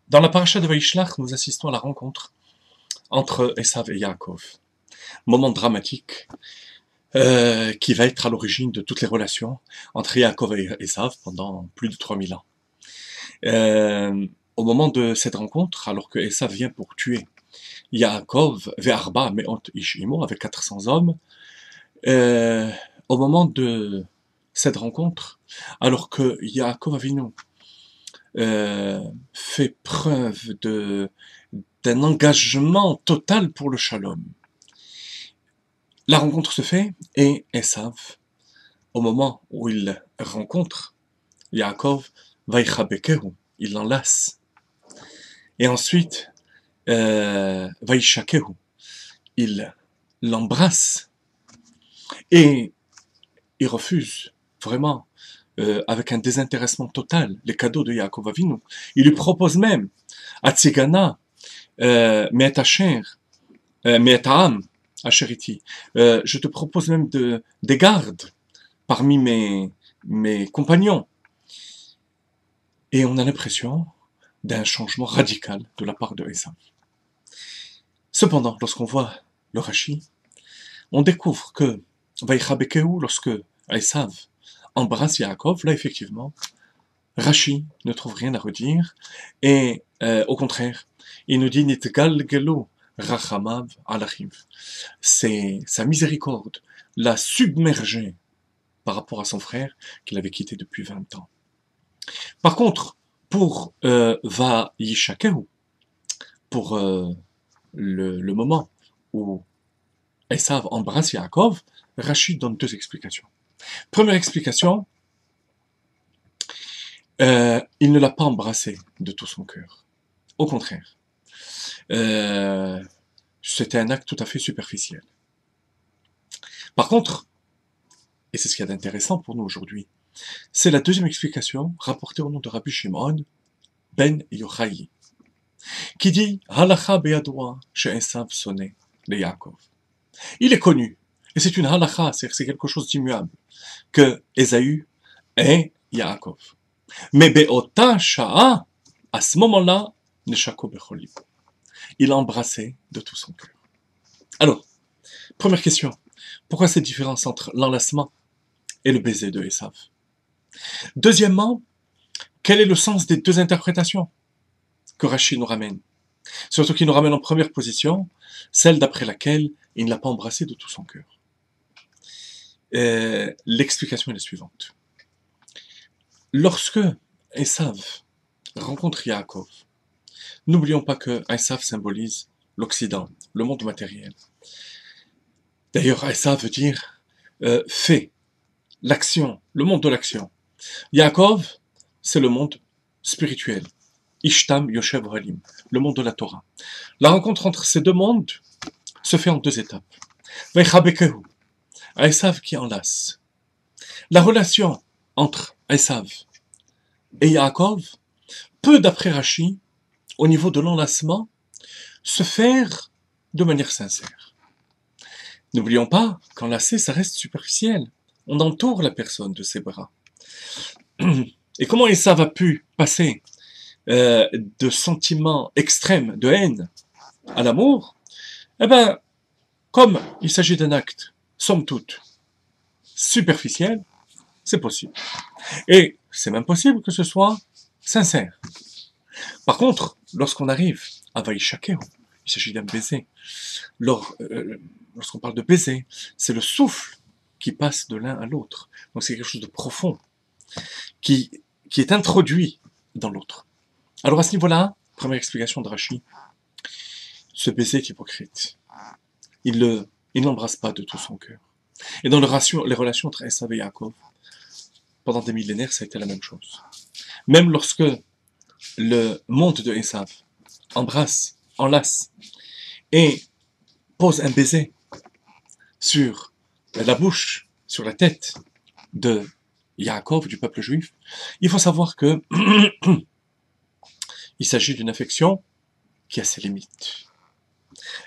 Dans la paracha de Vaishlach, nous assistons à la rencontre entre Esav et Yaakov. Moment dramatique qui va être à l'origine de toutes les relations entre Yaakov et Esav pendant plus de 3000 ans. Au moment de cette rencontre, alors que Esav vient pour tuer Yaakov, Ve'arba Me'ot Ishimo, avec 400 hommes, au moment de cette rencontre, alors que Yaakov Avinu fait preuve d'un engagement total pour le shalom. La rencontre se fait et Esav, au moment où il rencontre Yaakov, Vaïchabekehu, il l'enlace. Et ensuite, Vaïchakehu, il l'embrasse et il refuse vraiment avec un désintéressement total les cadeaux de Yaakov Avinu. Il lui propose même Atzigana, Me'et Asher, Me'et Ha'am, Asheriti. Je te propose même des gardes parmi mes compagnons. Et on a l'impression d'un changement radical de la part de Esav. Cependant, lorsqu'on voit le Rashi, on découvre que Vaïchabekehu, lorsque Esav embrasse Yaakov, là effectivement, Rashi ne trouve rien à redire, et au contraire, il nous dit Nitgal Gelo Rachamav Alachiv. C'est sa miséricorde l'a submergé par rapport à son frère qu'il avait quitté depuis 20 ans. Par contre, pour Vaïchakehu, pour le moment où Esav embrasse Yaakov, Rachid donne deux explications. Première explication, il ne l'a pas embrassé de tout son cœur. Au contraire, c'était un acte tout à fait superficiel. Par contre, et c'est ce qu'il y a d'intéressant pour nous aujourd'hui, c'est la deuxième explication rapportée au nom de Rabbi Shimon ben Yochai, qui dit Halacha be'adoua she'esav sonné le Yaakov. Il est connu, et c'est une halacha, c'est quelque chose d'immuable, que Ésaü est Yaakov. Mais be'ota sha'a, à ce moment-là, neshako bechol libo. Il a embrassé de tout son cœur. Alors, première question, pourquoi cette différence entre l'enlacement et le baiser de Esav? Deuxièmement, quel est le sens des deux interprétations que Rashi nous ramène? Surtout qu'il nous ramène en première position, celle d'après laquelle il ne l'a pas embrassé de tout son cœur. L'explication est la suivante. Lorsque Esav rencontre Yaakov, n'oublions pas que Esav symbolise l'Occident, le monde matériel. D'ailleurs, Esav veut dire fait, l'action, le monde de l'action. Yaakov, c'est le monde spirituel. Ishtam Yoshev Halim, le monde de la Torah. La rencontre entre ces deux mondes se fait en deux étapes. Veichabekehu, Esav qui enlace. La relation entre Esav et Yaakov peut, d'après Rashi, au niveau de l'enlacement, se faire de manière sincère. N'oublions pas qu'enlacer, ça reste superficiel. On entoure la personne de ses bras. Et comment Esav a pu passer de sentiments extrêmes, de haine, à l'amour? Eh bien, comme il s'agit d'un acte, somme toute, superficiel, c'est possible. Et c'est même possible que ce soit sincère. Par contre, lorsqu'on arrive à Vaïchakehu, il s'agit d'un baiser. Lorsqu'on parle de baiser, c'est le souffle qui passe de l'un à l'autre. Donc c'est quelque chose de profond, qui est introduit dans l'autre. Alors à ce niveau-là, première explication de Rashi, ce baiser est hypocrite. Il n'embrasse pas de tout son cœur. Et dans les relations entre Esav et Yaakov, pendant des millénaires, ça a été la même chose. Même lorsque le monde de Esav embrasse, enlace et pose un baiser sur la bouche, sur la tête de Yaakov, du peuple juif, il faut savoir que il s'agit d'une affection qui a ses limites.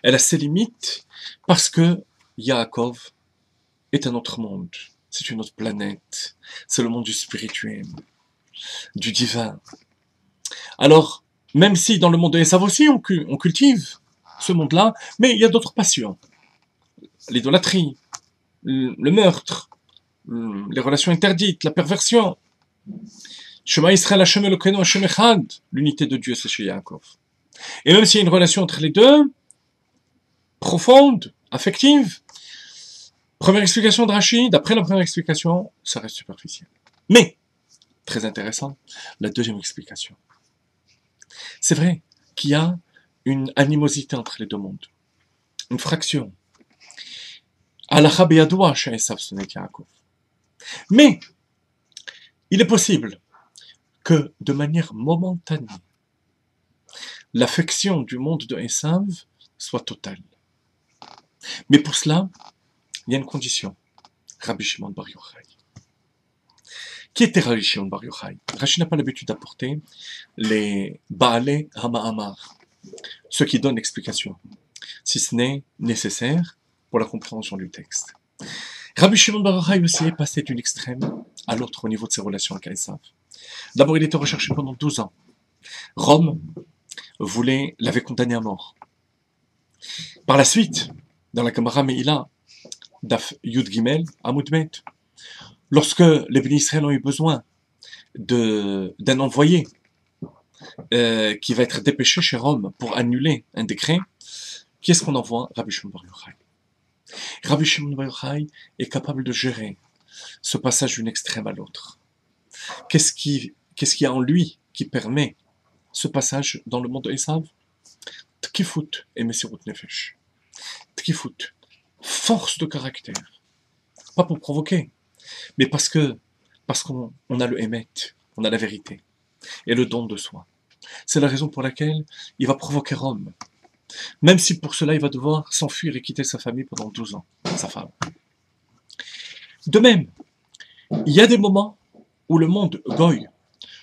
Elle a ses limites parce que Yaakov est un autre monde, c'est une autre planète, c'est le monde du spirituel, du divin. Alors, Même si dans le monde de Esav aussi, on cultive ce monde-là, mais il y a d'autres passions. L'idolâtrie, le meurtre, les relations interdites, la perversion. Shema Israël Hashem Elokeinu Hashem Echad, l'unité de Dieu, c'est chez Yaakov. Et même s'il y a une relation entre les deux, profonde, affective, première explication de Rachid, d'après la première explication, ça reste superficiel. Mais, très intéressant, la deuxième explication. C'est vrai qu'il y a une animosité entre les deux mondes, une fraction. Mais, il est possible que, de manière momentanée, l'affection du monde de Esav soit totale. Mais pour cela, il y a une condition. Rabbi Shimon Bar Yochai. Qui était Rabbi Shimon Bar Yochai? Rashi n'a pas l'habitude d'apporter les Baalei HaMa'amar, ceux qui donnent l'explication, si ce n'est nécessaire pour la compréhension du texte. Rabbi Shimon Bar Yochai aussi est passé d'une extrême à l'autre au niveau de ses relations avec Esav. D'abord, il était recherché pendant 12 ans. Rome l'avait condamné à mort. Par la suite, dans la Gemara Meila, Daf Yud Gimel, Amud Bet, lorsque les bénis Israël ont eu besoin d'un envoyé qui va être dépêché chez Rome pour annuler un décret, qui est-ce qu'on envoie? Rabbi Shimon Bar Yochai. Rabbi Shimon Bar Yochai est capable de gérer ce passage d'une extrême à l'autre. Qu'est-ce qu'il y a en lui qui permet ce passage dans le monde de Esav? Tkifut et Mesirut Nefesh. Tkifut, force de caractère. Pas pour provoquer, mais parce qu'on a le Emet, on a la vérité, et le don de soi. C'est la raison pour laquelle il va provoquer Rome. Même si pour cela il va devoir s'enfuir et quitter sa famille pendant 12 ans, sa femme. De même, il y a des moments où le monde Goy,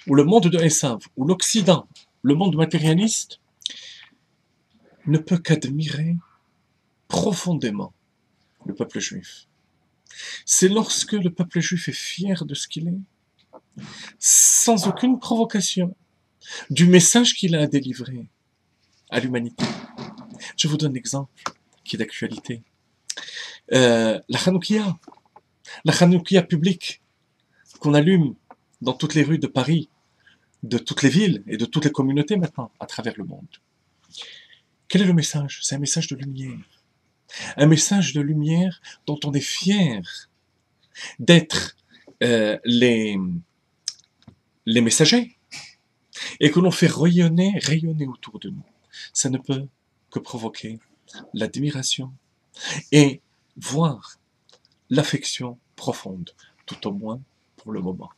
où le monde de Esav, où l'Occident, le monde matérialiste, ne peut qu'admirer profondément le peuple juif. C'est lorsque le peuple juif est fier de ce qu'il est, sans aucune provocation, du message qu'il a à délivrer à l'humanité. Je vous donne un exemple qui est d'actualité. La Hanoukia publique qu'on allume dans toutes les rues de Paris, de toutes les villes et de toutes les communautés maintenant à travers le monde. Quel est le message? C'est un message de lumière. Un message de lumière dont on est fier d'être les messagers et que l'on fait rayonner autour de nous. Ça ne peut que provoquer l'admiration et voir l'affection profonde, tout au moins pour le moment.